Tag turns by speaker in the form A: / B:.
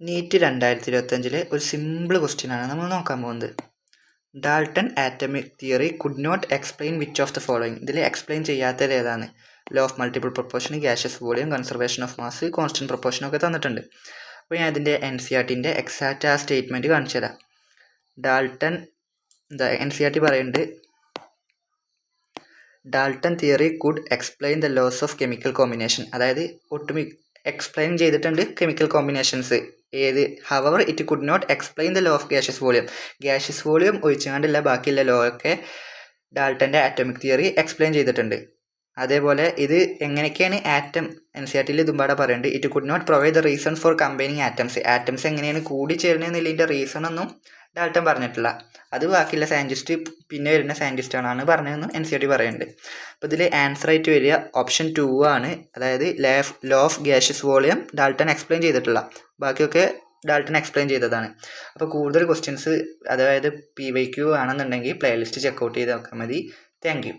A: NEET 2025 ഒരു simple ക്വസ്റ്റ്യനാണ് നമ്മൾ നോക്കാൻ പോകുന്നത്. Dalton atomic theory could not explain which of the following. ഇതിൽ എക്സ്പ്ലെയിൻ ചെയ്യാത്തത് ഏതാണ്? Law of multiple proportion, gaseous volume, conservation of mass, constant proportion ഒക്കെ തന്നിട്ടുണ്ട്. അപ്പോൾ ഞാൻ ഇതിൻ്റെ NCERTൻ്റെ എക്സാക്റ്റ് ആ സ്റ്റേറ്റ്മെൻറ്റ് കാണിച്ചു തരാം. ഡാൾട്ടൺ NCERT പറയുന്നുണ്ട്, Dalton theory could explain the laws of chemical combination. അതായത് എക്സ്പ്ലെയിൻ ചെയ്തിട്ടുണ്ട് chemical combinations. However it could not explain the law of gaseous volume. Gaseous volume ഒഴിച്ചുകൊണ്ടുള്ള ബാക്കിയുള്ള ലോ ഒക്കെ ഡാൾട്ടൻ്റെ ആറ്റമിക് തിയറി എക്സ്പ്ലെയിൻ ചെയ്തിട്ടുണ്ട്. അതേപോലെ ഇത് എങ്ങനെയൊക്കെയാണ് ആറ്റം, NCERTയിൽ ഇതുമ്പാടെ പറയുന്നുണ്ട്. It could not provide the reason for combining atoms എങ്ങനെയാണ് കൂടിച്ചേരുന്നതിൻ്റെ റീസണൊന്നും ഡാൾട്ടൺ പറഞ്ഞിട്ടില്ല. അത് ബാക്കിയുള്ള സയൻറ്റിസ്റ്റ്, പിന്നെ വരുന്ന സയൻറ്റിസ്റ്റുകളാണ് പറഞ്ഞതെന്ന് NCERT പറയുന്നുണ്ട്. അപ്പോൾ ഇതിൽ ആൻസർ ആയിട്ട് വരിക ഓപ്ഷൻ 2 ആണ്. അതായത് law of gaseous volume Dalton explain ചെയ്തിട്ടില്ല, ബാക്കിയൊക്കെ ഡാൾട്ടൺ എക്സ്പ്ലെയിൻ ചെയ്തതാണ്. അപ്പോൾ കൂടുതൽ ക്വസ്റ്റ്യൻസ്, അതായത് PYQ ആണെന്നുണ്ടെങ്കിൽ പ്ലേലിസ്റ്റ് ചെക്കൗട്ട് ചെയ്ത് നോക്കാൻ മതി. Thank you.